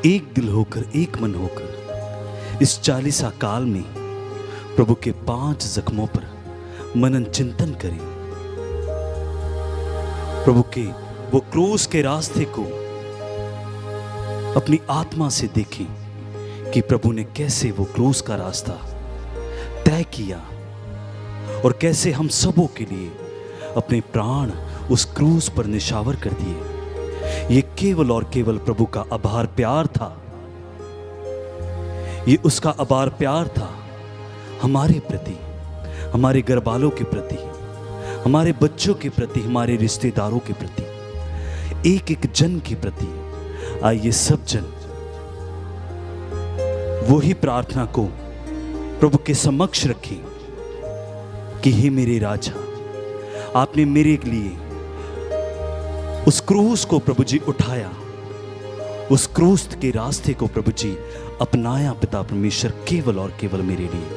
एक दिल होकर, एक मन होकर इस 40 काल में प्रभु के 5 जख्मों पर मनन चिंतन करें। प्रभु के वो क्रूस के रास्ते को अपनी आत्मा से देखें कि प्रभु ने कैसे वो क्रूस का रास्ता तय किया और कैसे हम सबों के लिए अपने प्राण उस क्रूस पर निछावर कर दिए। ये केवल और केवल प्रभु का अपार प्यार था। ये उसका अपार प्यार था हमारे प्रति, हमारे घरवालों के प्रति, हमारे बच्चों के प्रति, हमारे रिश्तेदारों के प्रति, एक एक जन के प्रति। आइए सब जन वही प्रार्थना को प्रभु के समक्ष रखें कि हे मेरे राजा, आपने मेरे लिए उस क्रूस को प्रभु जी उठाया, उस क्रूस के रास्ते को प्रभु जी अपनाया पिता परमेश्वर, केवल और केवल मेरे लिए।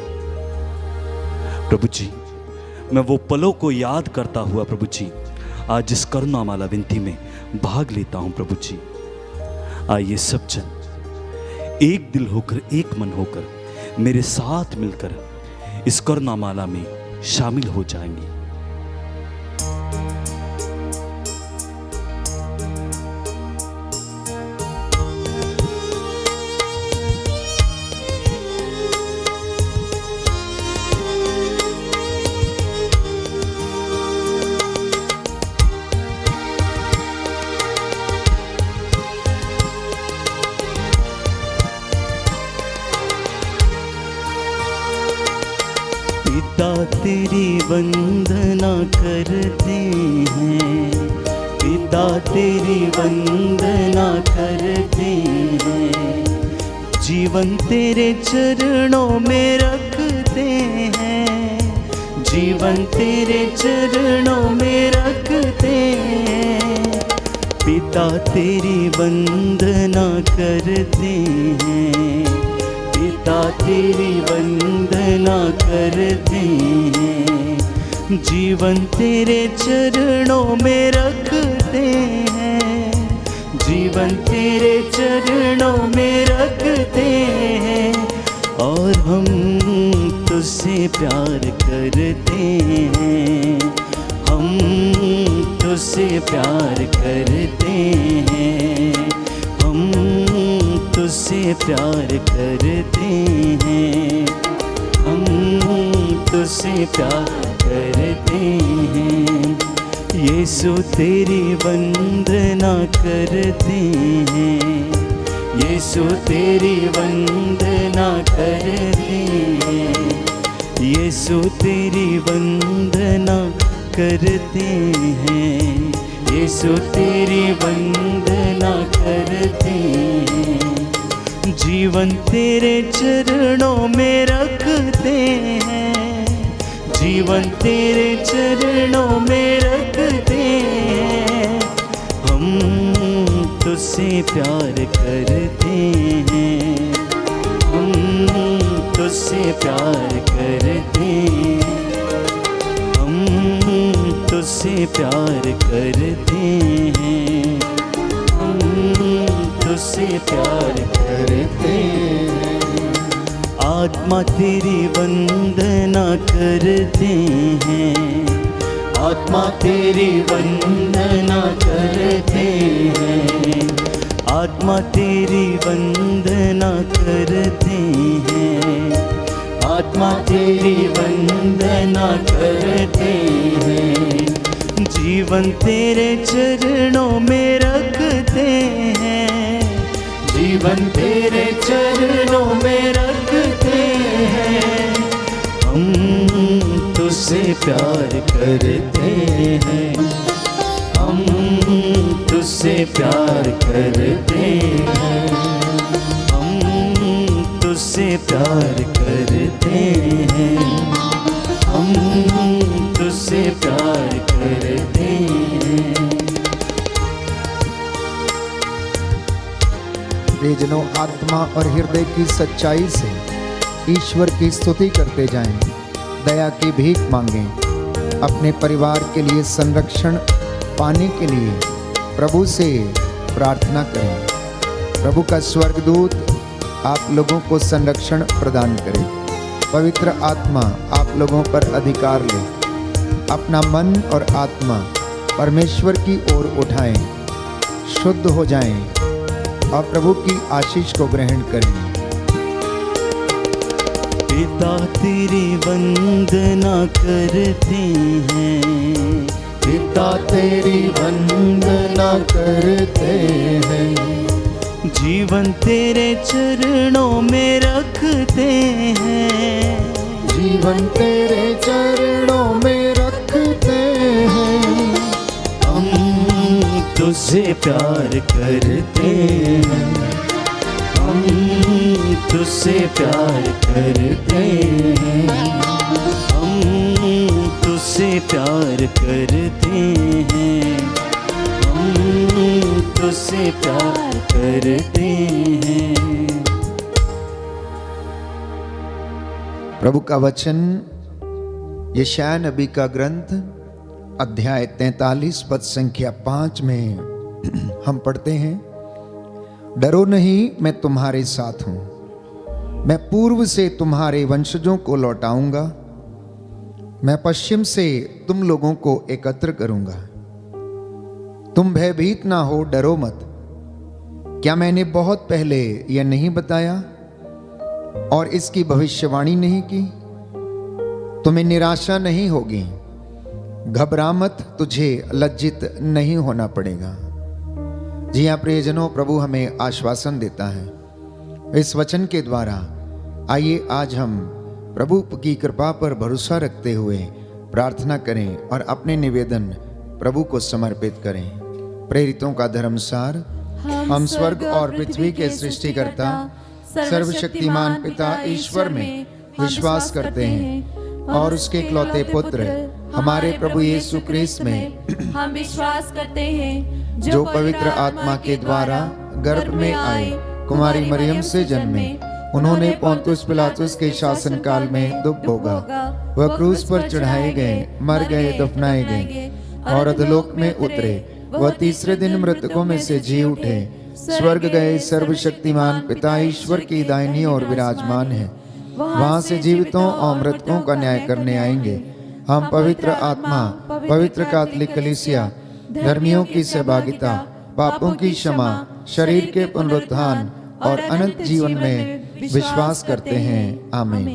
प्रभु जी, मैं वो पलों को याद करता हुआ प्रभु जी आज इस करुणामाला विनती में भाग लेता हूं। प्रभु जी, आइए सब जन एक दिल होकर, एक मन होकर मेरे साथ मिलकर इस करुणामाला में शामिल हो जाएंगे। पिता तेरी वंदना करते हैं, पिता तेरी वंदना करते हैं, जीवन तेरे चरणों में रखते हैं, जीवन तेरे चरणों में रखते हैं। पिता तेरी वंदना करते हैं, पिता तेरी वंदना करते हैं, जीवन तेरे चरणों में रखते हैं, जीवन तेरे चरणों में रखते हैं। और हम तुझसे प्यार करते हैं, हम तुझसे प्यार करते हैं, हम तुझसे प्यार करते हैं, हम तुझसे प्यार करते हैं। यीशु तेरी वंदना करते हैं, यीशु तेरी वंदना करते हैं, यीशु तेरी वंदना करते हैं, यीशु तेरी वंदना करते हैं। जीवन तेरे चरणों में रखते हैं, जीवन तेरे चरणों में रखते हैं। हम तुझसे प्यार करते हैं, हम तुझसे प्यार करते हैं, हम तुझसे प्यार करते हैं, हम तुझसे प्यार करते हैं। आत्मा तेरी वंदना करते हैं, आत्मा तेरी वंदना करते हैं, आत्मा तेरी वंदना करते हैं, आत्मा तेरी वंदना करते हैं। जीवन तेरे चरणों में रखते हैं, जीवन तेरे चरणों में रखते हैं। हम तुझसे प्यार करते हैं, हम तुझसे प्यार करते हैं, हम तुझसे प्यार करते हैं, हम तुझसे प्यार करते हैं। प्रियजनों, आत्मा और हृदय की सच्चाई से ईश्वर की स्तुति करते जाएं, दया की भीख मांगें, अपने परिवार के लिए संरक्षण पाने के लिए प्रभु से प्रार्थना करें। प्रभु का स्वर्गदूत आप लोगों को संरक्षण प्रदान करे। पवित्र आत्मा आप लोगों पर अधिकार ले। अपना मन और आत्मा परमेश्वर की ओर उठाएं, शुद्ध हो जाएं और प्रभु की आशीष को ग्रहण करें। पिता तेरी वंदना करते हैं, पिता तेरी वंदना करते हैं, जीवन तेरे चरणों में रखते हैं, जीवन तेरे चरणों में रखते हैं। हम तुझसे प्यार करते हैं, हम तुझसे प्यार करते हैं, हम तुझसे प्यार करते हैं, हम तुझसे प्यार करते हैं। प्रभु का वचन यशायाह नबी का ग्रंथ अध्याय 43 पद संख्या 5 में हम पढ़ते हैं, डरो नहीं, मैं तुम्हारे साथ हूं, मैं पूर्व से तुम्हारे वंशजों को लौटाऊंगा, मैं पश्चिम से तुम लोगों को एकत्र करूंगा। तुम भयभीत ना हो, डरो मत। क्या मैंने बहुत पहले यह नहीं बताया और इसकी भविष्यवाणी नहीं की? तुम्हें निराशा नहीं होगी, घबरा मत, तुझे लज्जित नहीं होना पड़ेगा। जी हाँ प्रियजनों, प्रभु हमें आश्वासन देता है इस वचन के द्वारा। आइए आज हम प्रभु की कृपा पर भरोसा रखते हुए प्रार्थना करें और अपने निवेदन प्रभु को समर्पित करें। प्रेरितों का धर्मसार। हम स्वर्ग और पृथ्वी के सृष्टिकर्ता सर्वशक्तिमान पिता ईश्वर में विश्वास करते हैं और उसके इकलौते पुत्र हमारे प्रभु यीशु क्रिस्त में हम विश्वास करते हैं, जो पवित्र आत्मा के द्वारा गर्भ में आए, कुमारी मरियम से जन्मे, उन्होंने पोंतुस पिलातुस के शासन काल में दुख भोगा, वह क्रूस पर चढ़ाए गए, मर गए, दफनाए गए और अधोलोक में उतरे, वह तीसरे दिन मृतकों में से जी उठे, स्वर्ग गए, सर्वशक्तिमान पिता ईश्वर की दाहिनी ओर विराजमान है, वहां से जीवितों और मृतकों का न्याय करने आएंगे। हम पवित्र आत्मा, पवित्र कैथोलिक कलीसिया, धर्मियों की सहभागिता, पापों की क्षमा, शरीर के पुनरुत्थान और अनंत जीवन में विश्वास करते हैं। आमीन।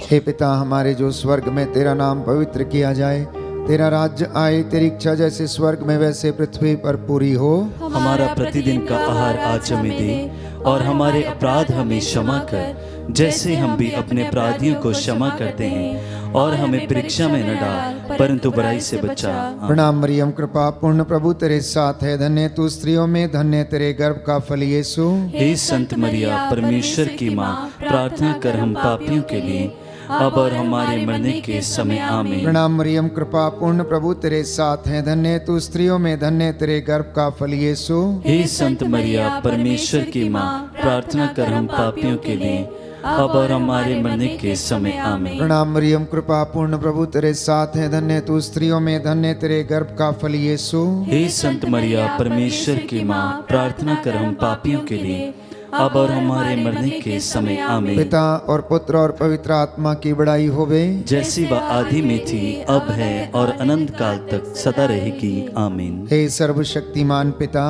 हे पिता हमारे जो स्वर्ग में, तेरा नाम पवित्र किया जाए, तेरा राज्य आए, तेरी इच्छा जैसे स्वर्ग में वैसे पृथ्वी पर पूरी हो। हमारा प्रतिदिन का आहार आज हमें दे और हमारे अपराध हमें क्षमा कर, जैसे हम भी अपने अपराधियों को क्षमा करते हैं, और हमें परीक्षा में न डाल परंतु बुराई से बचा। प्रणाम मरियम, कृपा पूर्ण प्रभु तेरे साथ है, धन्य तू स्त्रियों में, धन्य तेरे गर्भ का फल यीशु। हे संत मरिया परमेश्वर की माँ, प्रार्थना कर हम पापियों के लिए अब और हमारे मरने के समय। आमीन। प्रणाम मरियम, कृपा पूर्ण प्रभु तेरे साथ है, धन्य तू स्त्रियों में, धन्य तेरे गर्भ का फल यीशु। हे संत मरिया परमेश्वर की माँ, प्रार्थना कर हम पापियों के लिए अब और हमारे मरने के समय। आमीन। प्रणाम मरियम, कृपा पूर्ण प्रभु तेरे साथ है, धन्य तू स्त्रियों में, धन्य तेरे गर्भ का फल यीशु। हे संत मरिया परमेश्वर की माँ, प्रार्थना कर हम पापियों के लिए अब और हमारे मरने के समय। आमीन। पिता और पुत्र और पवित्र आत्मा की बड़ाई होवे, जैसी वह आदि में थी, अब है और अनंत काल तक सदा रहेगी। आमीन। हे सर्वशक्तिमान पिता,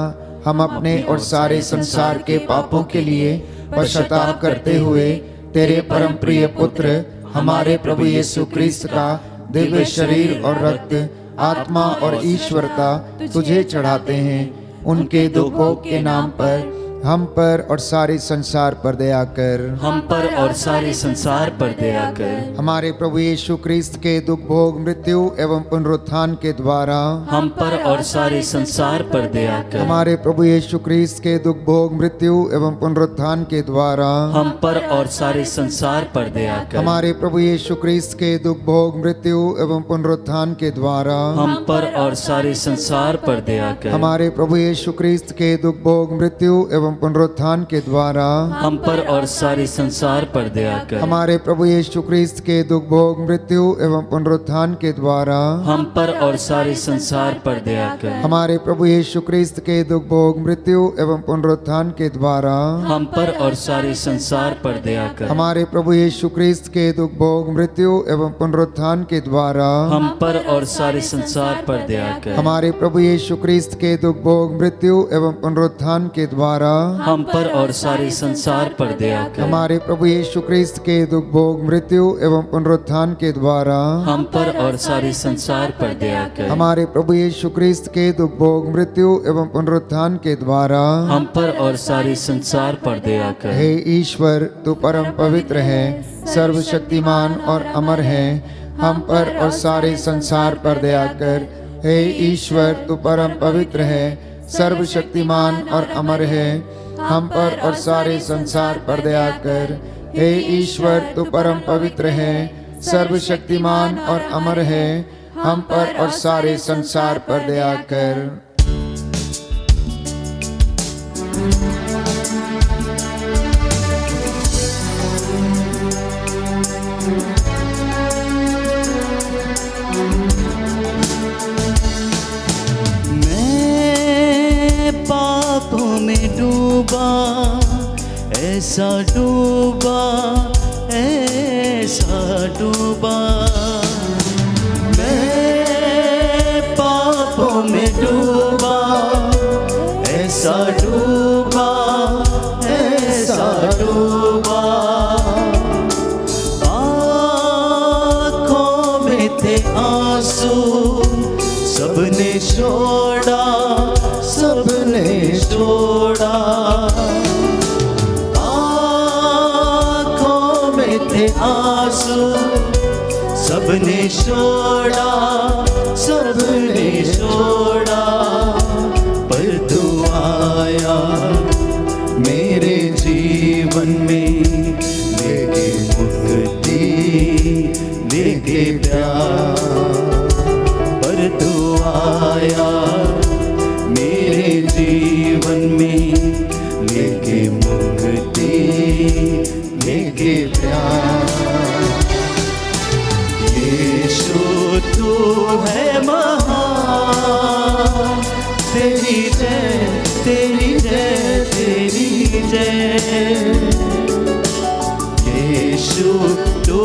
हम अपने और सारे संसार के पापों के लिए पश्चाताप करते हुए तेरे परम प्रिय पुत्र हमारे प्रभु यीशु क्रिस्त का दिव्य शरीर और रक्त, आत्मा और ईश्वरता तुझे चढ़ाते हैं। उनके दुखों के नाम पर हम पर और सारे संसार पर दया कर। हम पर और सारे संसार पर दया कर। हमारे प्रभु यीशु क्रिस्त के दुख भोग, मृत्यु एवं पुनरुत्थान के द्वारा हम पर और सारे संसार पर दया कर। हमारे प्रभु यीशु क्रिस्त के दुख भोग, मृत्यु एवं पुनरुत्थान के द्वारा हम पर और सारे संसार पर दया कर। हमारे प्रभु यीशु क्रिस्त के दुख भोग, मृत्यु एवं पुनरुत्थान के द्वारा हम पर और सारे संसार पर दया कर। हमारे प्रभु यीशु क्रिस्त के दुख भोग, मृत्यु एवं एवं पुनरुत्थान के द्वारा हम पर और सारे संसार पर दया कर। हमारे प्रभु यीशु क्रिस्त के दुख भोग मृत्यु एवं पुनरुत्थान के द्वारा हम पर और सारे संसार पर दया कर। हमारे प्रभु यीशु क्रिस्त के दुख भोग मृत्यु एवं पुनरुत्थान के द्वारा हम पर और सारे संसार पर दया कर। हमारे प्रभु यीशु क्रिस्त के दुख भोग मृत्यु एवं पुनरुत्थान के द्वारा हम पर और सारे संसार पर दया कर। हमारे प्रभु यीशु क्रिस्त के दुख भोग मृत्यु एवं पुनरुत्थान के द्वारा हम पर और सारे संसार पर दया कर। हमारे प्रभु यीशु क्रिस्त के दुख भोग मृत्यु एवं पुनरुत्थान के द्वारा हम पर और सारे संसार पर दया कर। हमारे प्रभु यीशु क्रिस्त के दुख भोग मृत्यु एवं पुनरुत्थान के द्वारा हम पर और सारे संसार पर दया कर। हे ईश्वर, तू परम पवित्र है, सर्वशक्तिमान और अमर है, हम पर और सारे संसार पर दया कर। हे ईश्वर, तू परम पवित्र है, सर्वशक्तिमान और अमर है, हम पर और सारे संसार पर दया कर। हे ईश्वर, तू परम पवित्र है, सर्वशक्तिमान और अमर है, हम पर और सारे संसार पर दया कर। मैं पापों में डूबा, ऐसा डूबा, ऐसा डूबा। मैं पापों में डूबा, ऐसा डूबा, ऐसा डूबा। आँखों में थे आंसू, सबने छोड़ा, सबने छोड़ा। आँखों में थे आंसू, सबने छोड़ा, सबने छोड़ा। पर तू आया मेरे जीवन में, लेके मुक्ति, लेके प्यार। पर तू आया मेरे जीवन में, लेके मुक्ति, लेके प्यार। यीशु तू है महान, तेरी जय, तेरी जय, तेरी जय। यीशु तू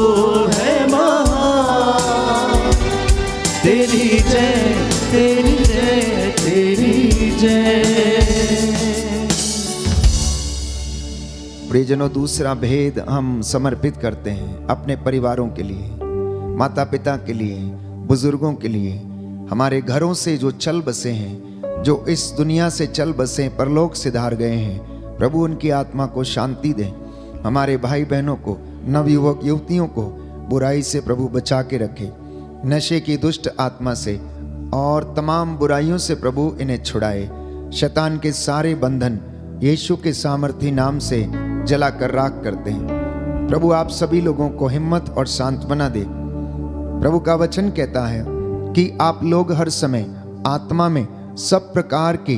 है महान, तेरी जय, तेरी जय, तेरी जय। प्रियजनों, दूसरा भेद हम समर्पित करते हैं अपने परिवारों के लिए, माता पिता के लिए, बुजुर्गों के लिए, हमारे घरों से जो चल बसे हैं, जो इस दुनिया से चल बसे परलोक सिधार गए हैं। प्रभु उनकी आत्मा को शांति दें। हमारे भाई बहनों को, नवयुवक युवतियों को बुराई से प्रभु बचा के रखे, नशे की दुष्ट आत्मा से और तमाम बुराइयों से प्रभु इन्हें छुड़ाए। शैतान के सारे बंधन यीशु के सामर्थी नाम से जलाकर राख करते हैं। प्रभु आप सभी लोगों को हिम्मत और सांत्वना दे। प्रभु का वचन कहता है कि आप लोग हर समय आत्मा में सब प्रकार की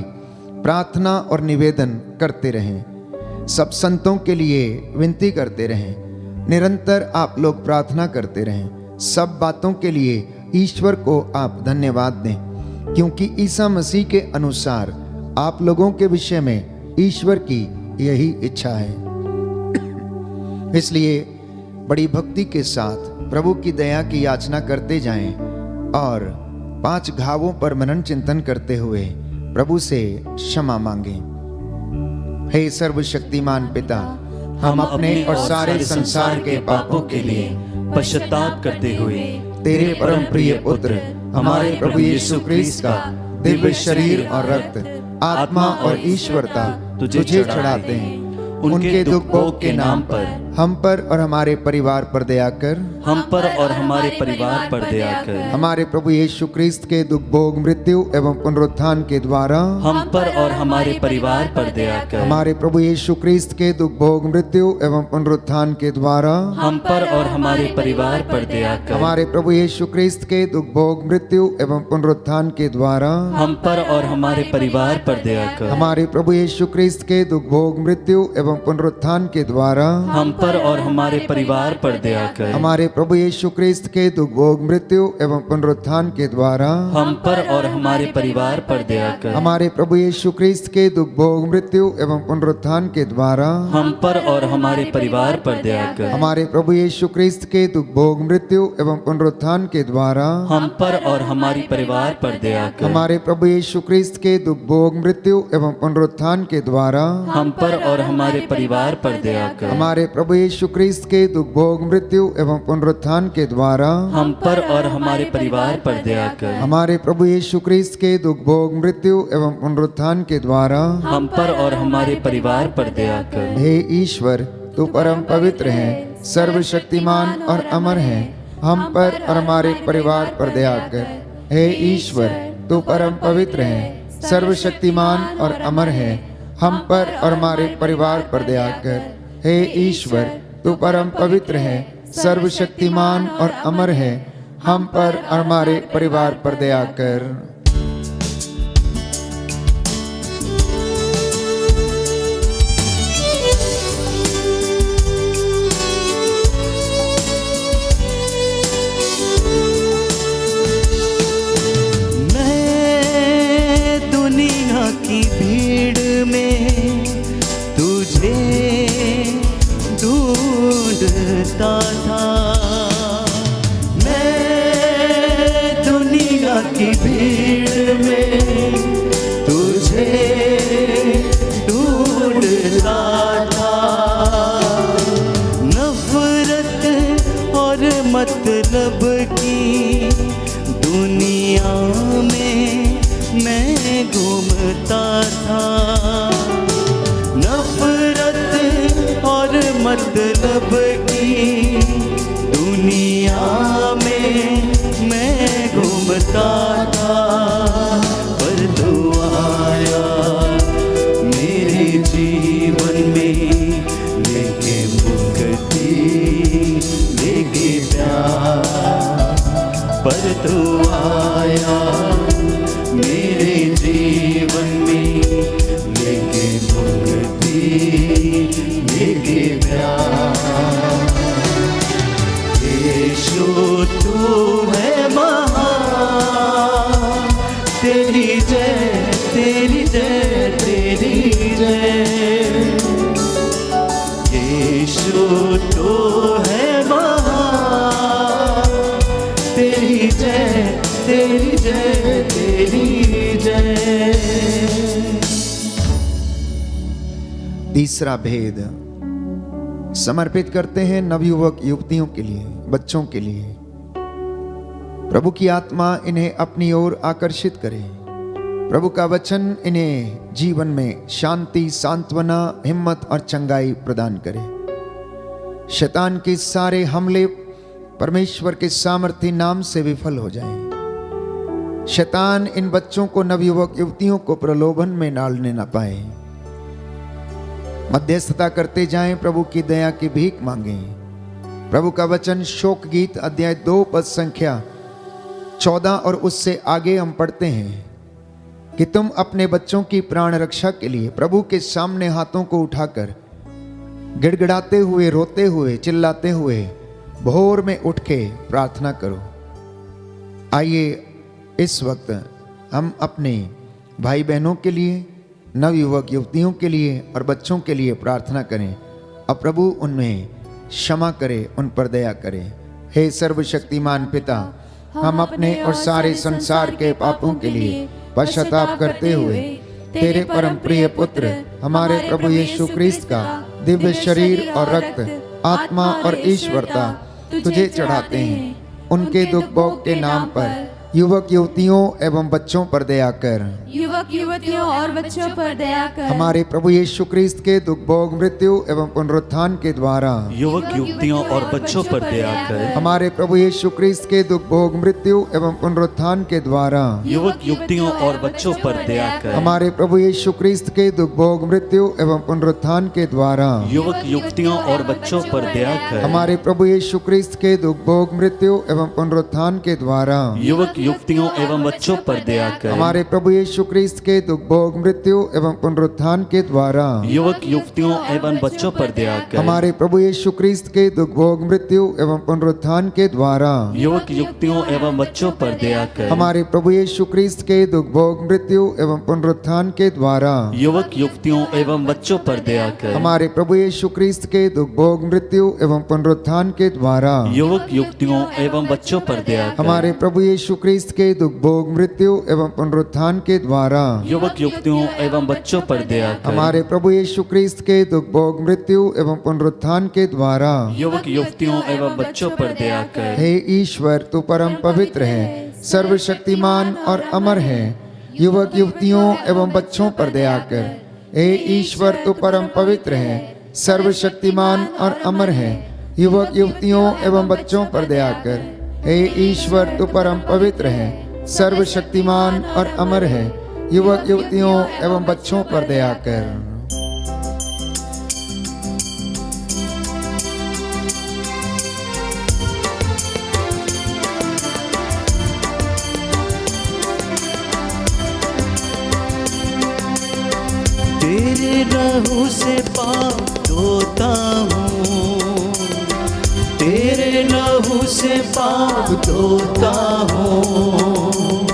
प्रार्थना और निवेदन करते रहें, सब संतों के लिए विनती करते रहें। निरंतर आप लोग प्रार्थना करते रहें। सब बातों के लिए ईश्वर को आप धन्यवाद दें, क्योंकि ईसा मसीह के अनुसार आप लोगों के विषय में ईश्वर की यही इच्छा है। इसलिए बड़ी भक्ति के साथ प्रभु की दया की याचना करते जाएं और 5 घावों पर मनन चिंतन करते हुए प्रभु से क्षमा मांगें। हे सर्वशक्तिमान पिता, हम अपने और सारे संसार के पापों के लिए पश्चाताप करते हुए तेरे परम प्रिय पुत्र हमारे प्रभु यीशु क्रिस्त का दिव्य शरीर और रक्त, आत्मा और ईश्वरता तुझे चढ़ाते हैं। उनके दुख भोग के नाम पर हम पर और हमारे परिवार पर दया कर। हम पर और हमारे परिवार पर दया कर। हमारे प्रभु यीशु क्रिस्त के दुख भोग मृत्यु एवं पुनरुत्थान के द्वारा हम पर और हमारे परिवार पर दया कर। हमारे प्रभु यीशु क्रिस्त के दुख भोग मृत्यु एवं पुनरुत्थान के द्वारा हम पर और हमारे परिवार पर दया कर। हमारे प्रभु यीशु क्रिस्त के दुख भोग मृत्यु एवं पुनरुत्थान के द्वारा हम पर और हमारे परिवार पर दया कर। हमारे प्रभु यीशु क्रिस्त के दुख भोग मृत्यु एवं पुनरुत्थान के द्वारा हम पर और हमारे परिवार पर दया कर। हमारे प्रभु यीशु क्रिस्त के दुख भोग मृत्यु एवं पुनरुत्थान के द्वारा हम पर और हमारे परिवार पर दया कर। हमारे प्रभु यीशु क्रिस्त के दुख भोग मृत्यु एवं पुनरुत्थान के द्वारा हम पर और हमारे परिवार पर दया कर। हमारे प्रभु यीशु क्रिस्त के दुख भोग मृत्यु एवं पुनरुत्थान के द्वारा हम पर और हमारे परिवार पर दया कर। हमारे प्रभु यीशु क्रिस्त के दुख भोग मृत्यु एवं पुनरुत्थान के द्वारा हम पर और हमारे परिवार पर दया कर। हमारे प्रभु यीशु क्रिस्त के दुख भोग मृत्यु एवं पुनरुत्थान के द्वारा हम पर और हमारे परिवार पर दया कर। हमारे प्रभु यीशु क्रिस्त के दुख भोग मृत्यु एवं पुनरुत्थान के द्वारा हम पर और हमारे परिवार पर दया कर। हे ईश्वर, तू परम पवित्र है, सर्वशक्तिमान और अमर है, हम पर और हमारे परिवार पर दया कर। हे ईश्वर, तू परम पवित्र है, सर्वशक्तिमान और अमर है, हम पर और हमारे परिवार पर दया कर। हे ईश्वर, तू परम पवित्र है, सर्वशक्तिमान और अमर है, हम पर और हमारे परिवार पर दया कर। मैं दुनिया की भीड़ में तुझे ढूंढता था। मैं दुनिया की भीड़ में तुझे ढूंढता था। नफरत और मतलब की दुनिया में मैं घूमता था। नफरत और मतलब की दुनिया में मैं घूमता था। पर तू आया मेरे जीवन में, लेके मुक्ति लेके प्यार। पर तू आया मेरे जीवन में, लेके मुक्ति लेके प्यार। यीशु तू है महान, तेरी जय तेरी जय तेरी जय। यीशु तू है महान, तेरी जय तेरी जय तेरी जय। तीसरा भेद समर्पित करते हैं नवयुवक युवतियों के लिए, बच्चों के लिए। प्रभु की आत्मा इन्हें अपनी ओर आकर्षित करे। प्रभु का वचन इन्हें जीवन में शांति, सांत्वना, हिम्मत और चंगाई प्रदान करे। शैतान के सारे हमले परमेश्वर के सामर्थी नाम से विफल हो जाएं। शैतान इन बच्चों को, नवयुवक युवतियों को प्रलोभन में डालने न पाए। मध्यस्थता करते जाएं, प्रभु की दया की भीख मांगें। प्रभु का वचन शोक गीत अध्याय 2 पद संख्या 14 और उससे आगे हम पढ़ते हैं कि तुम अपने बच्चों की प्राण रक्षा के लिए प्रभु के सामने हाथों को उठाकर गिड़गिड़ाते हुए, रोते हुए, चिल्लाते हुए भोर में उठ के प्रार्थना करो। आइए इस वक्त हम अपने भाई बहनों के लिए, नवयुवक युवतियों के लिए और बच्चों के लिए प्रार्थना करें और प्रभु उनमें क्षमा करे, उन पर दया करे। हे सर्वशक्तिमान पिता, हम अपने और सारे संसार के पापों के लिए पश्चाताप करते हुए तेरे परम प्रिय पुत्र हमारे प्रभु यीशु क्रिस्त का दिव्य शरीर और रक्त, आत्मा और ईश्वरता तुझे चढ़ाते हैं। उनके दुख भोग के नाम पर युवक युवतियों एवं बच्चों पर दया कर। युवक युवतियों और बच्चों पर दया कर। हमारे प्रभु यीशु क्रिस्त के दुख भोग मृत्यु एवं पुनरुत्थान के द्वारा युवक युवतियों और बच्चों पर दया कर। हमारे प्रभु यीशु क्रिस्त के दुख भोग मृत्यु एवं पुनरुत्थान के द्वारा युवक युवतियों और बच्चों पर दया कर। हमारे प्रभु यीशु क्रिस्त के दुख भोग मृत्यु एवं पुनरुत्थान के द्वारा युवक युवतियों और बच्चों पर दया कर। हमारे प्रभु यीशु क्रिस्त के दुख भोग मृत्यु एवं पुनरुत्थान के द्वारा युवक युवतियों एवं बच्चों पर दया कर। हमारे प्रभु यीशु क्रिस्त के दुख भोग मृत्यु एवं पुनरुत्थान के द्वारा युवक युवतियों एवं बच्चों पर दया कर। हमारे प्रभु यीशु क्रिस्त के दुख भोग मृत्यु एवं पुनरुत्थान के द्वारा युवक युवतियों एवं बच्चों पर दया कर। हमारे प्रभु यीशु क्रिस्त के दुख भोग मृत्यु एवं पुनरुत्थान के द्वारा युवक युवतियों एवं बच्चों पर दया कर। हमारे प्रभु यीशु क्रिस्त के दुख भोग मृत्यु एवं पुनरुत्थान के द्वारा युवक युवतियों एवं बच्चों पर दया कर। हमारे प्रभु यीशु क्रिस्त के दुख भोग मृत्यु एवं पुनरुत्थान के द्वारा युवक युवतियों एवं बच्चों पर दया कर। हमारे प्रभु यीशु क्रिस्त के दुख भोग मृत्यु एवं पुनरुत्थान के द्वारा युवक युवतियों एवं बच्चों पर दया कर। हे ईश्वर, तू परम पवित्र है, सर्वशक्तिमान और अमर है, युवक युवतियों एवं बच्चों पर दया कर। हे ईश्वर, तू परम पवित्र है, सर्वशक्तिमान और अमर है, युवक युवतियों एवं बच्चों पर दया कर। हे ईश्वर, तू परम पवित्र है, सर्वशक्तिमान और अमर है, युवक युवतियों एवं बच्चों पर दया कर। तेरे लहू से पाप धोता हूँ, तेरे लहू से पाप धोता हूँ,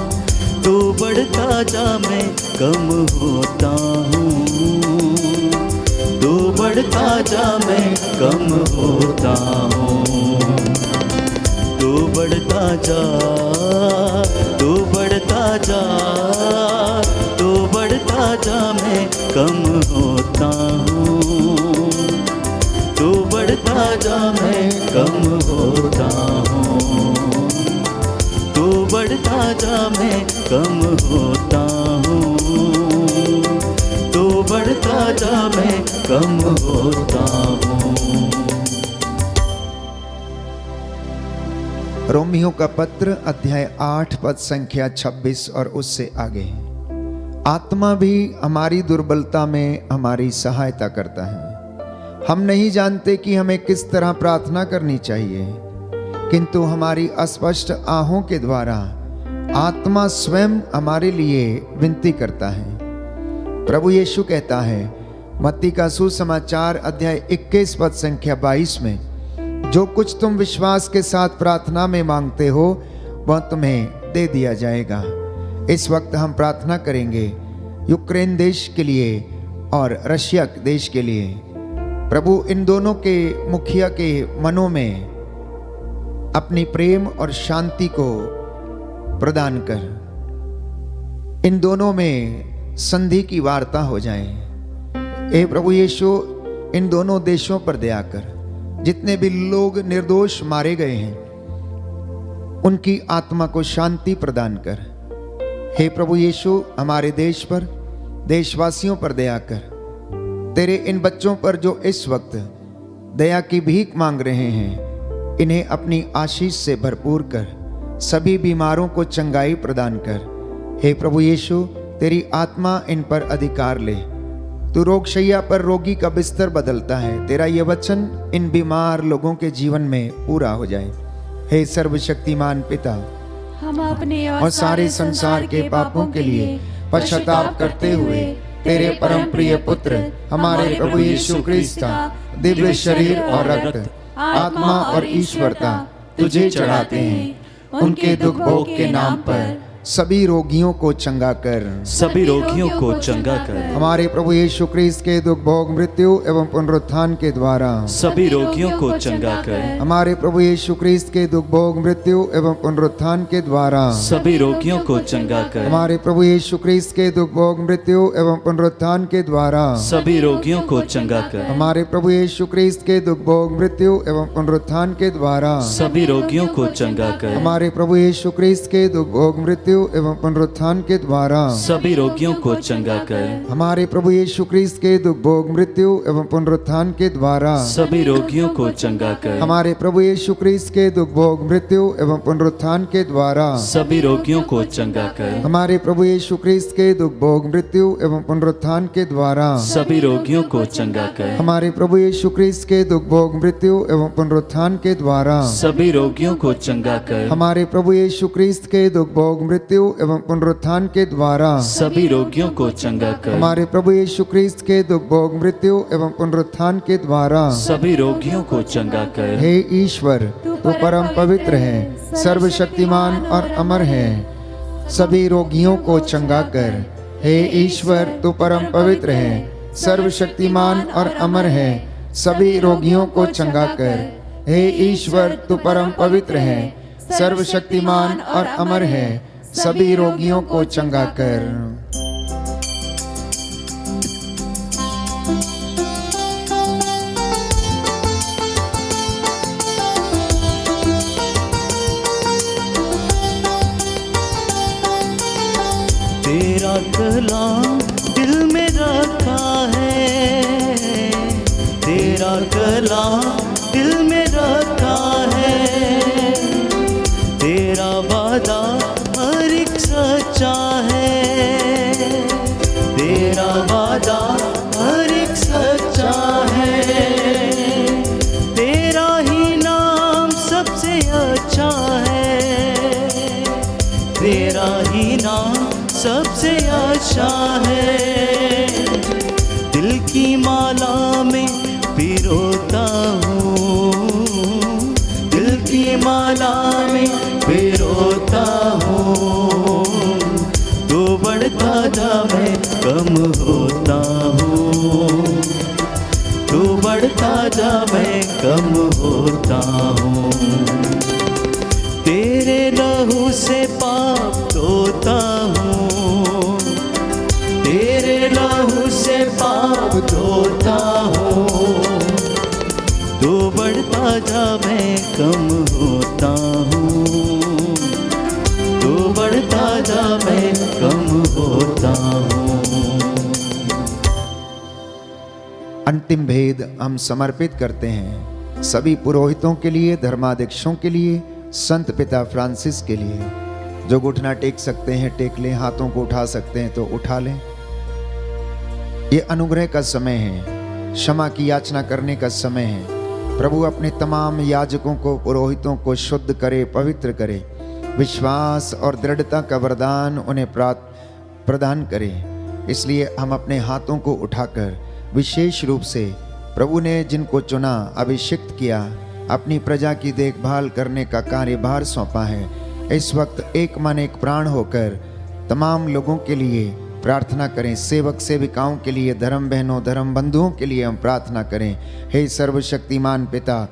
तू बढ़ता जा मैं कम होता हूँ, तू बढ़ता जा मैं कम होता हूँ, तू बढ़ता जा, तू बढ़ता जा, तू बढ़ता जा मैं कम होता हूँ, तू बढ़ता जा मैं कम होता हूँ, तू बढ़ता जा मैं कम होता हूँ, तू बढ़ता जा मैं कम होता हूँ। रोमियो का पत्र अध्याय 8 पद संख्या 26 और उससे आगे। आत्मा भी हमारी दुर्बलता में हमारी सहायता करता है। हम नहीं जानते कि हमें किस तरह प्रार्थना करनी चाहिए, किंतु हमारी अस्पष्ट आहों के द्वारा आत्मा स्वयं हमारे लिए विनती करता है। प्रभु यीशु कहता है मत्ती का सुसमाचार अध्याय 21 पद संख्या 22 में, जो कुछ तुम विश्वास के साथ प्रार्थना में मांगते हो वह तुम्हें दे दिया जाएगा। इस वक्त हम प्रार्थना करेंगे यूक्रेन देश के लिए और रशिया देश के लिए। प्रभु इन दोनों के मुखिया के मनों में अपनी प्रेम और शांति को प्रदान कर, इन दोनों में संधि की वार्ता हो जाए। हे प्रभु यीशु, इन दोनों देशों पर दया कर। जितने भी लोग निर्दोष मारे गए हैं उनकी आत्मा को शांति प्रदान कर। हे प्रभु यीशु, हमारे देश पर, देशवासियों पर दया कर। तेरे इन बच्चों पर जो इस वक्त दया की भीख मांग रहे हैं, इन्हें अपनी आशीष से भरपूर कर। सभी बीमारों को चंगाई प्रदान कर। हे प्रभु यीशु, तेरी आत्मा इन पर अधिकार ले। तू रोगशैया पर रोगी का बिस्तर बदलता है। तेरा ये वचन इन बीमार लोगों के जीवन में पूरा हो जाए। हे सर्वशक्तिमान पिता, हम अपने और सारे संसार के पापों के लिए पश्चाताप करते हुए तेरे परम प्रिय पुत्र हमारे प्रभु यीशु क्रिस्त का दिव्य शरीर और रक्त, आत्मा और ईश्वरता तुझे चढ़ाते हैं। उनके दुख भोग के नाम पर सभी रोगियों को चंगा कर। सभी रोगियों को चंगा कर। हमारे प्रभु यीशु क्रिस्त के दुख भोग मृत्यु एवं पुनरुत्थान के द्वारा सभी रोगियों को चंगा कर। हमारे प्रभु यीशु क्रिस्त के दुख भोग मृत्यु एवं पुनरुत्थान के द्वारा सभी रोगियों को चंगा कर। हमारे प्रभु यीशु क्रिस्त के दुख भोग मृत्यु एवं पुनरुत्थान के द्वारा सभी रोगियों को चंगा कर। हमारे प्रभु यीशु क्रिस्त के दुख भोग मृत्यु एवं पुनरुत्थान के द्वारा सभी रोगियों को चंगा कर। हमारे प्रभु यीशु क्रिस्त के दुख भोग मृत्यु एवं पुनरुत्थान के द्वारा सभी रोगियों को चंगा कर। हमारे प्रभु यीशु क्रिस्त के दुख भोग मृत्यु एवं पुनरुत्थान के द्वारा सभी रोगियों को चंगा कर। हमारे प्रभु यीशु क्रिस्त के दुख भोग मृत्यु एवं पुनरुत्थान के द्वारा सभी रोगियों को चंगा कर। हमारे प्रभु यीशु क्रिस्त के दुख भोग मृत्यु एवं पुनरुत्थान के द्वारा सभी रोगियों को चंगा कर। हमारे प्रभु यीशु क्रिस्त के दुख भोग मृत्यु एवं पुनरुत्थान के द्वारा सभी रोगियों को चंगा कर। हमारे प्रभु यीशु क्रिस्त के दुख भोग मृत्यु एवं पुनरुत्थान के द्वारा सभी रोगियों को चंगा कर। हमारे प्रभु यीशु क्रिस्त के दुख भोग मृत्यु एवं पुनरुत्थान के द्वारा सभी रोगियों को चंगा कर। हे ईश्वर, तू परम पवित्र है, सर्वशक्तिमान और अमर है, सभी रोगियों को चंगा कर। हे ईश्वर, तू परम पवित्र है, सर्वशक्तिमान और अमर है, सभी रोगियों को चंगा कर। हे ईश्वर, तू परम पवित्र है, सर्वशक्तिमान और अमर है, सभी रोगियों को चंगा कर। तेरा कलाम दिल में रखा है, तेरा कलाम दिल में रखा है, तेरा वादा हर एक सच्चा है, तेरा वादा हर एक सच्चा है, तेरा ही नाम सबसे अच्छा है, तेरा ही नाम सबसे अच्छा है। दिल की माला में पिरोता हूँ, दिल की माला में पिरोता हूँ, तो बढ़ता जा मैं कम होता हूँ, तो बढ़ता जा मैं कम होता हूँ। तेरे लहू से पाप धोता हूँ, तेरे लहू से पाप धोता हूँ, तो बढ़ता जा मैं कम होता हूँ, तो बढ़ता जा मैं कम होता हूँ। अंतिम भेद हम समर्पित करते हैं सभी पुरोहितों के लिए, धर्माध्यक्षों के लिए, संत पिता फ्रांसिस के लिए। जो घुटना टेक सकते हैं टेक लें, हाथों को उठा सकते हैं तो उठा लें। ये अनुग्रह का समय है, क्षमा की याचना करने का समय है। प्रभु अपने तमाम याजकों को, पुरोहितों को शुद्ध करे, पवित्र करे, विश्वास और दृढ़ता का वरदान उन्हें प्रदान करे। इसलिए हम अपने हाथों को उठाकर विशेष रूप से प्रभु ने जिनको चुना, अभिषिक्त किया, अपनी प्रजा की देखभाल करने का कार्यभार सौंपा है, इस वक्त एक मन एक प्राण होकर तमाम लोगों के लिए प्रार्थना करें। सेवक सेविकाओं के लिए, धर्म बहनों, धर्म बंधुओं के लिए हम प्रार्थना करें। हे सर्वशक्तिमान पिता,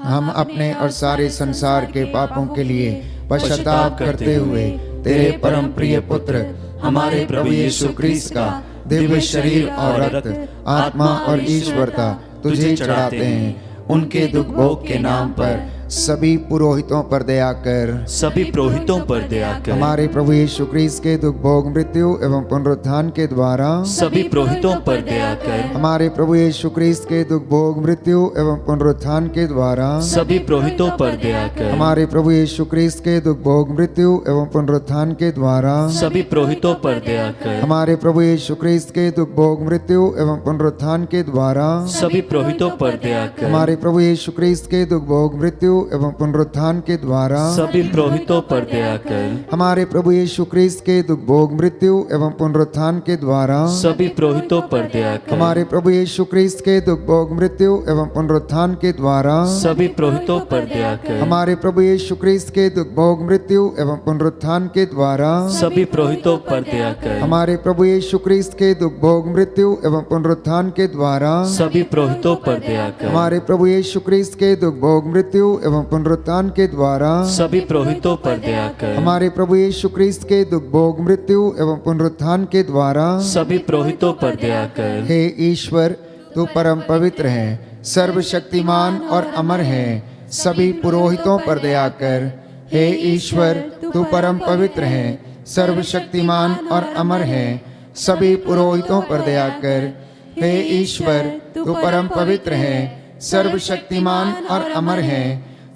हम अपने और सारे संसार के पापों के लिए पश्चाताप करते हुए तेरे परम प्रिय पुत्र हमारे प्रभु यीशु क्रिस्त का दिव्य शरीर और रक्त, आत्मा और ईश्वरता तुझे चढ़ाते हैं। उनके दुख भोग के नाम पर सभी पुरोहितों पर दया कर, सभी पुरोहितों पर दया कर। हमारे प्रभु यीशु क्रिस्त के दुख भोग मृत्यु एवं पुनरुत्थान के द्वारा सभी पुरोहितों पर दया कर। हमारे प्रभु यीशु क्रिस्त के दुख भोग मृत्यु एवं पुनरुत्थान के द्वारा सभी पुरोहितों पर दया कर। हमारे प्रभु यीशु क्रिस्त के दुख भोग मृत्यु एवं पुनरुत्थान के द्वारा सभी पुरोहितों पर दया कर। हमारे प्रभु यीशु क्रिस्त के दुख भोग मृत्यु एवं पुनरुत्थान के द्वारा सभी पुरोहितों पर दया कर। हमारे प्रभु यीशु क्रिस्त के दुख भोग मृत्यु एवं पुनरुत्थान के द्वारा सभी पुरोहितों पर दया कर। हमारे प्रभु यीशु क्रिस्त के दुख भोग मृत्यु एवं पुनरुत्थान के द्वारा सभी पुरोहितों पर दया कर। हमारे प्रभु यीशु क्रिस्त के दुख भोग मृत्यु एवं पुनरुत्थान के द्वारा सभी पुरोहितों पर दया कर। हमारे प्रभु यीशु क्रिस्त के दुख भोग मृत्यु एवं पुनरुत्थान के द्वारा सभी पुरोहितों पर दया कर। हमारे प्रभु यीशु क्रिस्त के दुख भोग मृत्यु एवं पुनरुत्थान के द्वारा सभी पुरोहितों पर दया कर। हमारे प्रभु यीशु क्रिस्त के दुख भोग मृत्यु एवं पुनरुत्थान के द्वारा सभी पुरोहितों पर दया कर। हमारे प्रभु यीशु क्रिस्त के दुख भोग मृत्यु एवं पुनरुत्थान के द्वारा सभी पुरोहितों पर दया कर। हे ईश्वर, तू परम पवित्र है, सर्वशक्तिमान और अमर है, सभी पुरोहितों पर दया कर। हे ईश्वर, तू परम पवित्र है, सर्वशक्तिमान और अमर है, सभी पुरोहितों पर दया कर। हे ईश्वर, तू परम पवित्र है, सर्वशक्तिमान और अमर है,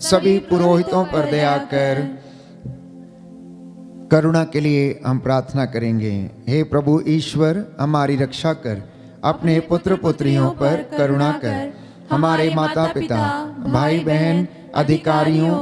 सभी पुरोहितों पर दया कर। करुणा के लिए हम प्रार्थना करेंगे। हे प्रभु ईश्वर, हमारी रक्षा कर, अपने पुत्र पुत्रियों पर करुणा कर। हमारे माता पिता, भाई बहन, अधिकारियों,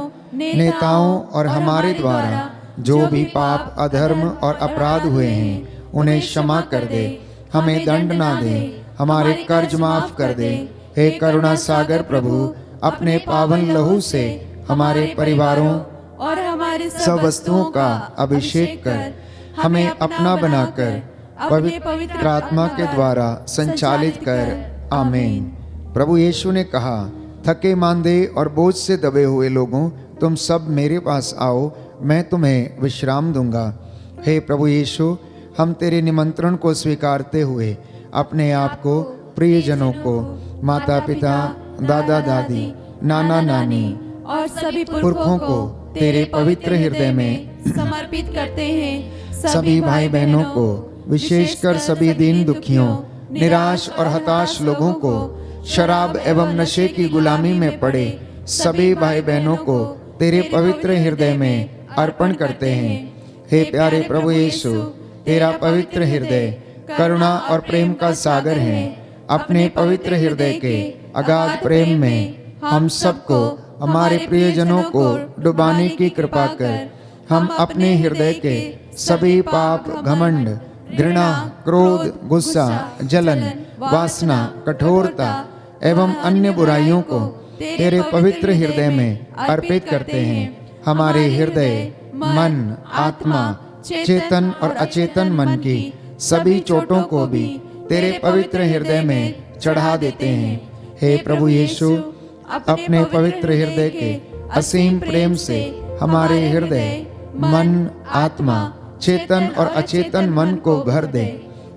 नेताओं और हमारे द्वारा जो भी पाप, अधर्म और अपराध हुए हैं उन्हें क्षमा कर दे, हमें दंड ना दे, हमारे कर्ज माफ कर दे। हे करुणा सागर प्रभु, अपने पावन लहू से हमारे परिवारों और हमारे सब वस्तुओं का अभिषेक कर, हमें अपना बनाकर पवित्र आत्मा के द्वारा संचालित कर। आमीन। प्रभु यीशु ने कहा, थके मांदे और बोझ से दबे हुए लोगों, तुम सब मेरे पास आओ, मैं तुम्हें विश्राम दूंगा। हे प्रभु यीशु, हम तेरे निमंत्रण को स्वीकारते हुए अपने आप को, प्रियजनों को, माता पिता, दादा दादी, नाना नानी और सभी पुरखों को तेरे पवित्र हृदय में समर्पित करते हैं। सभी भाई बहनों को, विशेषकर सभी दीन दुखियों, निराश और हताश लोगों को, शराब एवं नशे की गुलामी में पड़े सभी भाई बहनों को तेरे पवित्र हृदय में अर्पण करते हैं। हे प्यारे प्रभु यीशु, तेरा पवित्र हृदय करुणा और प्रेम का सागर है। अपने पवित्र हृदय के अगाध प्रेम में हम सबको, हमारे प्रियजनों को डुबाने की कृपा कर। हम अपने हृदय के सभी पाप, घमंड, घृणा, क्रोध, गुस्सा, जलन, वासना, कठोरता एवं अन्य बुराइयों को तेरे पवित्र हृदय में अर्पित करते हैं। हमारे हृदय, मन, आत्मा, चेतन और अचेतन मन की सभी चोटों को भी तेरे पवित्र हृदय में चढ़ा देते हैं। हे प्रभु यीशु, अपने पवित्र हृदय के असीम प्रेम से हमारे हृदय, मन, आत्मा, चेतन और अचेतन मन को भर दे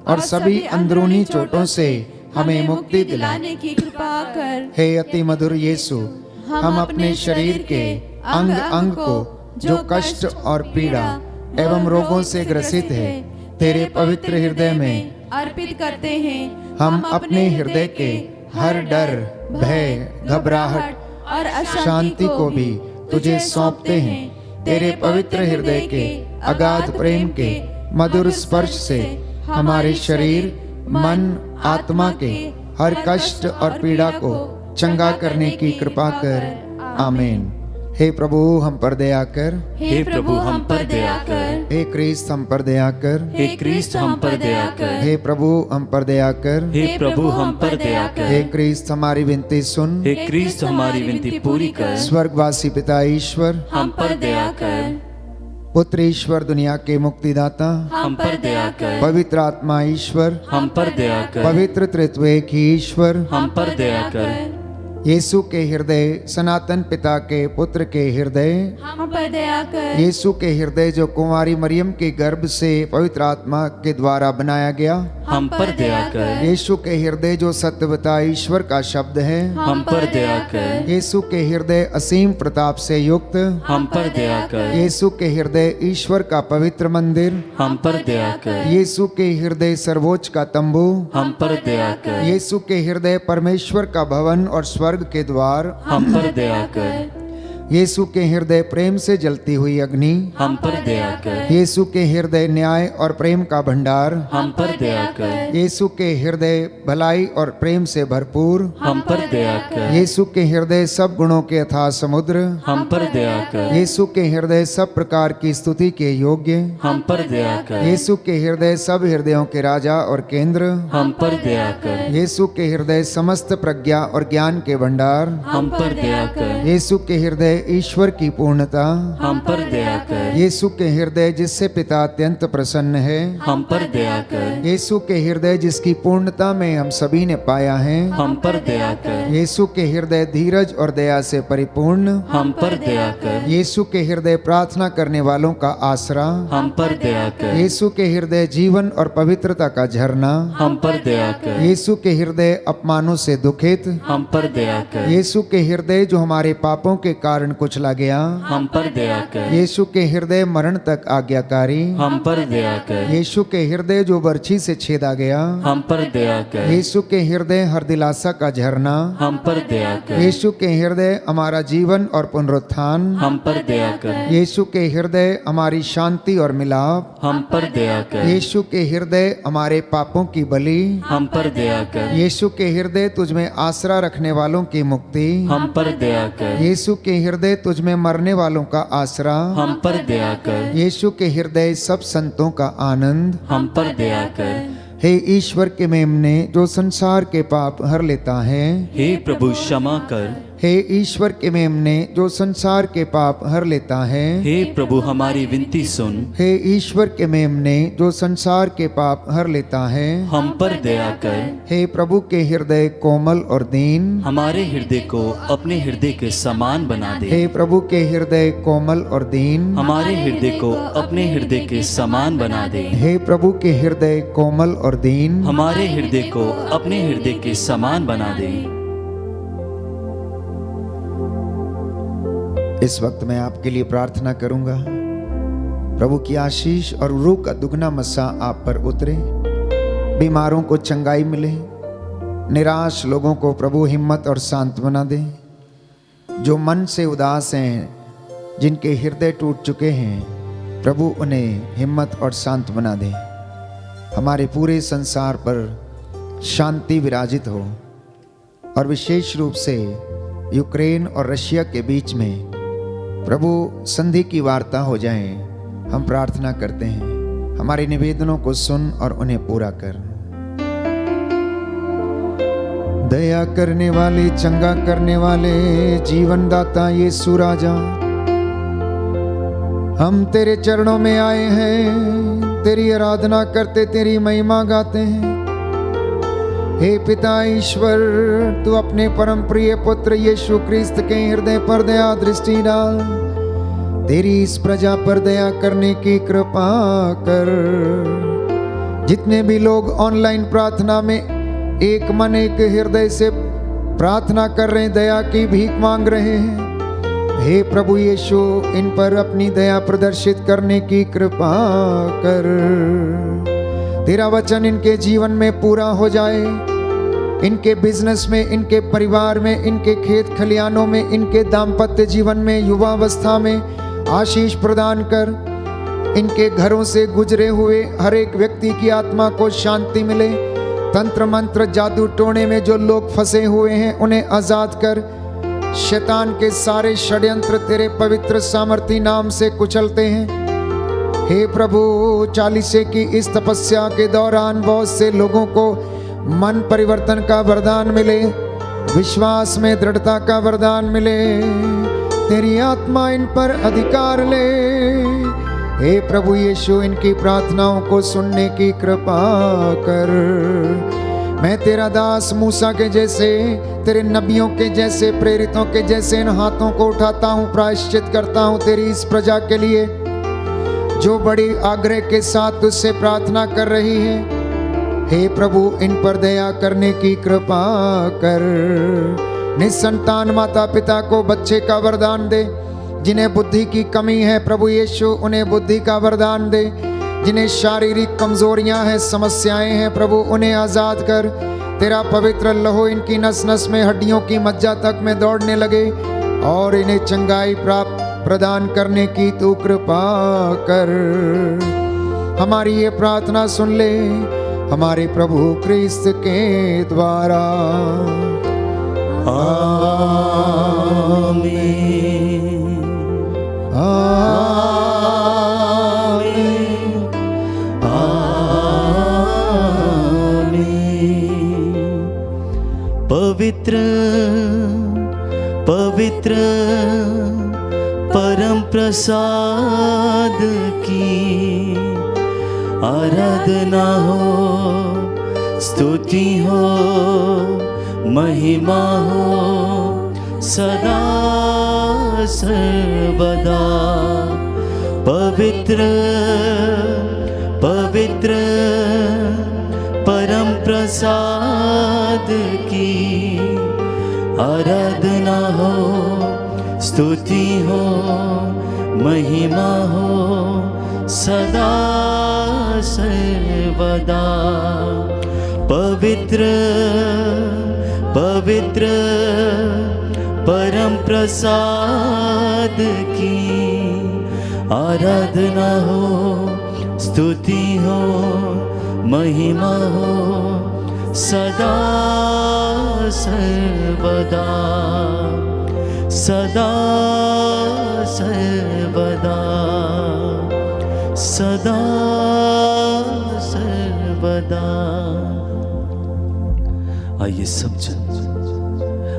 और सभी अंदरूनी चोटों से हमें मुक्ति दिलाने की कृपा कर। हे अति मधुर यीशु, हम अपने शरीर के अंग अंग को जो कष्ट और पीड़ा एवं रोगों से ग्रसित है तेरे पवित्र हृदय में अर्पित करते हैं। हम अपने हृदय के हर डर, भय, घबराहट और शांति को भी तुझे सौंपते हैं। तेरे पवित्र हृदय के अगाध प्रेम के मधुर स्पर्श से हमारे शरीर, मन, आत्मा के हर कष्ट और पीड़ा को चंगा करने की कृपा कर। आमीन। हे प्रभु, हम पर दया कर। हे प्रभु, हम पर दया कर। हे क्रिस्त, हम पर दया कर। हे क्रिस्त, हम पर दया कर। हे प्रभु, हम पर दया कर। हे प्रभु, हम पर दया कर। हे क्रिस्त, हमारी विनती सुन। हे क्रिस्त, हमारी विनती पूरी कर। स्वर्गवासी पिता ईश्वर, हम पर दया कर। पुत्र ईश्वर, दुनिया के मुक्तिदाता, हम पर दया कर। पवित्र आत्मा ईश्वर, हम पर दया कर। पवित्र त्रित्व एक ही ईश्वर, हम पर दया कर। यीशु के हृदय, सनातन पिता के पुत्र के हृदय, हम पर दया कर। यीशु के हृदय जो कुंवारी मरियम के गर्भ से पवित्र आत्मा के द्वारा बनाया गया, हम पर दया कर। यीशु के हृदय जो सत्यवता ईश्वर का शब्द है, हम पर दया कर। यीशु के हृदय असीम प्रताप से युक्त, हम पर दया कर। यीशु के हृदय ईश्वर का पवित्र मंदिर, हम पर दया कर। यीशु के हृदय सर्वोच्च का तंबू, हम पर दया कर। यीशु के हृदय परमेश्वर का भवन और स्वर्ग के द्वार, हम पर दया कर। यीशु के हृदय प्रेम से जलती हुई अग्नि, हम पर दया कर। यीशु के हृदय न्याय और प्रेम का भंडार, हम पर दया कर। यीशु के हृदय भलाई और प्रेम से भरपूर, हम पर दया कर। यीशु के हृदय सब गुणों के अथाह समुद्र, हम पर दया कर। यीशु के हृदय सब प्रकार की स्तुति के योग्य, हम पर दया कर। यीशु के हृदय सब हृदयों के राजा और केंद्र, हम पर दया कर। यीशु के हृदय समस्त प्रज्ञा और ज्ञान के भंडार, हम पर दया कर। यीशु के हृदय ईश्वर की पूर्णता, हम पर दया कर। यीशु के हृदय जिससे पिता अत्यंत प्रसन्न है, हम पर दया कर। यीशु के हृदय जिसकी पूर्णता में हम सभी ने पाया है, हम पर दया कर। यीशु के हृदय धीरज और दया से परिपूर्ण, हम पर दया कर। यीशु के हृदय प्रार्थना करने वालों का आसरा, हम पर दया कर। यीशु के हृदय जीवन और पवित्रता का झरना, हम पर दया कर। यीशु के हृदय अपमानों से दुखित, हम पर दया कर। यीशु के हृदय जो हमारे पापों के कारण कुचला गया, हम पर दया कर। यीशु के हृदय मरण तक आज्ञाकारी, हम पर दया कर। यीशु के हृदय जो बर्छी से छेदा गया, हम पर दया कर। यीशु के हृदय हर दिलासा का झरना, हम पर दया कर। यीशु के हृदय हमारा जीवन और पुनरुत्थान, हम पर दया कर। यीशु के हृदय हमारी शांति और मिलाप, हम पर दया कर। यीशु के हृदय हमारे पापों की बलि, हम पर दया कर। यीशु के हृदय तुझमें आसरा रखने वालों की मुक्ति, हम पर दया कर। यीशु के हृदय तुझमें मरने वालों का आसरा, हम पर दया कर। यीशु के हृदय सब संतों का आनंद, हम पर दया कर। हे ईश्वर के मेमने जो संसार के पाप हर लेता है, हे प्रभु क्षमा कर। हे ईश्वर के मेमने जो संसार के पाप हर लेता है, हे प्रभु हमारी विनती सुन। हे ईश्वर के मेमने जो संसार के पाप हर लेता है, हम पर दया कर। हे प्रभु के हृदय कोमल और दीन, हमारे हृदय को अपने हृदय के समान बना दे। हे प्रभु के हृदय कोमल और दीन, हमारे हृदय को अपने हृदय के समान बना दे। हे प्रभु के हृदय कोमल और दीन, हमारे हृदय को अपने हृदय के समान बना दे। इस वक्त मैं आपके लिए प्रार्थना करूंगा, प्रभु की आशीष और रूह का दुगना मस्सा आप पर उतरे, बीमारों को चंगाई मिले, निराश लोगों को प्रभु हिम्मत और सांत्वना दे, जो मन से उदास हैं, जिनके हृदय टूट चुके हैं, प्रभु उन्हें हिम्मत और सांत्वना दे। हमारे पूरे संसार पर शांति विराजित हो और विशेष रूप से यूक्रेन और रशिया के बीच में प्रभु संधि की वार्ता हो जाए, हम प्रार्थना करते हैं। हमारे निवेदनों को सुन और उन्हें पूरा कर। दया करने वाले, चंगा करने वाले, जीवन दाता यीशु राजा, हम तेरे चरणों में आए हैं, तेरी आराधना करते, तेरी महिमा गाते हैं। हे पिता ईश्वर, तू अपने परम प्रिय पुत्र यीशु क्रिस्त के हृदय पर दया दृष्टि डाल, तेरी इस प्रजा पर दया करने की कृपा कर। जितने भी लोग ऑनलाइन प्रार्थना में एक मन एक हृदय से प्रार्थना कर रहे हैं, दया की भीख मांग रहे हैं, हे प्रभु यीशु इन पर अपनी दया प्रदर्शित करने की कृपा कर। तेरा वचन इनके जीवन में पूरा हो जाए, इनके बिजनेस में, इनके परिवार में, इनके खेत खलियानों में, इनके दाम्पत्य जीवन में, युवावस्था में आशीष प्रदान कर। इनके घरों से गुजरे हुए हर एक व्यक्ति की आत्मा को शांति मिले। तंत्र मंत्र जादू टोने में जो लोग फंसे हुए हैं उन्हें आजाद कर। शैतान के सारे षड्यंत्र तेरे पवित्र सामर्थी नाम से कुचलते हैं। हे प्रभु, 40 की इस तपस्या के दौरान बहुत से लोगों को मन परिवर्तन का वरदान मिले, विश्वास में दृढ़ता का वरदान मिले। तेरी आत्मा इन पर अधिकार ले। हे प्रभु यीशु, इनकी प्रार्थनाओं को सुनने की कृपा कर। मैं तेरा दास मूसा के जैसे, तेरे नबियों के जैसे, प्रेरितों के जैसे इन हाथों को उठाता हूँ, प्रायश्चित करता हूँ तेरी इस प्रजा के लिए जो बड़ी आग्रह के साथ तुझसे प्रार्थना कर रही है। हे प्रभु, इन पर दया करने की कृपा कर। निसंतान माता पिता को बच्चे का वरदान दे। जिन्हें बुद्धि की कमी है प्रभु यीशु उन्हें बुद्धि का वरदान दे। जिन्हें शारीरिक कमजोरियां हैं, समस्याएं हैं, प्रभु उन्हें आजाद कर। तेरा पवित्र लहू इनकी नस नस में, हड्डियों की मज्जा तक में दौड़ने लगे। और इन्हें चंगाई प्राप्त प्रदान करने की तू कृपा कर। हमारी ये प्रार्थना सुन ले हमारे प्रभु क्रिस्त के द्वारा। आमीन। आमीन। आमीन। पवित्र पवित्र परम प्रसाद की आराधना हो, स्तुति हो, महिमा हो सदा सर्वदा। पवित्र पवित्र परम प्रसाद की आराधना हो, स्तुति हो, महिमा हो सदा सर्वदा। पवित्र पवित्र परम प्रसाद की आराधना हो, स्तुति हो, महिमा हो सदा सर्वदा सदा सर्वदा सदा सर्वदा। आइए सब जन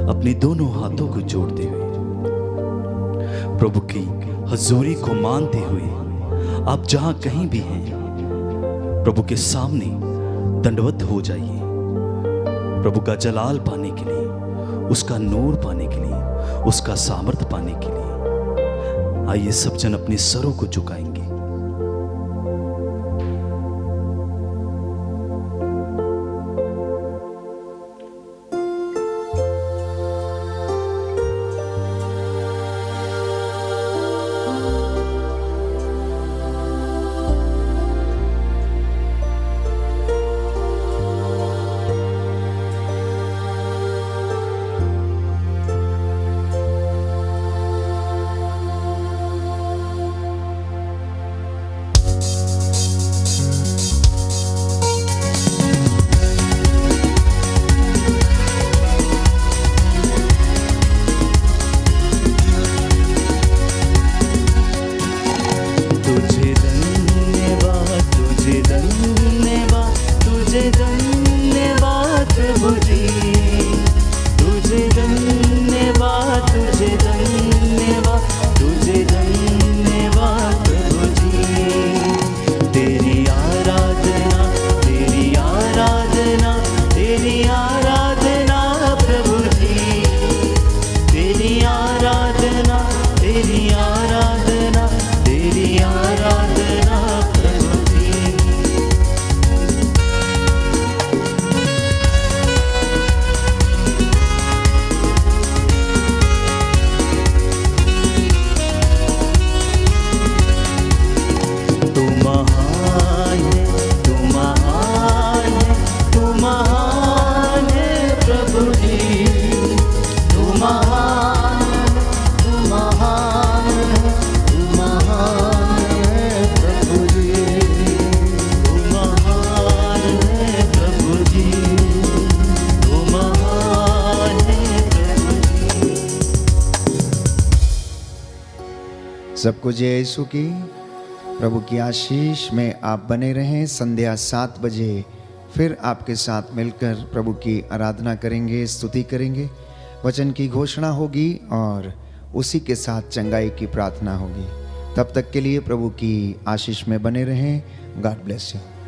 अपने दोनों हाथों को जोड़ते हुए प्रभु की हजूरी को मानते हुए आप जहां कहीं भी हैं प्रभु के सामने दंडवत हो जाइए। प्रभु का जलाल पाने के लिए, उसका नूर पाने के लिए, उसका सामर्थ पाने के लिए आइए सब जन अपने सरों को झुकाएंगे। सबको जय यीशु की। प्रभु की आशीष में आप बने रहें। संध्या 7 बजे फिर आपके साथ मिलकर प्रभु की आराधना करेंगे, स्तुति करेंगे, वचन की घोषणा होगी और उसी के साथ चंगाई की प्रार्थना होगी। तब तक के लिए प्रभु की आशीष में बने रहें। God bless you.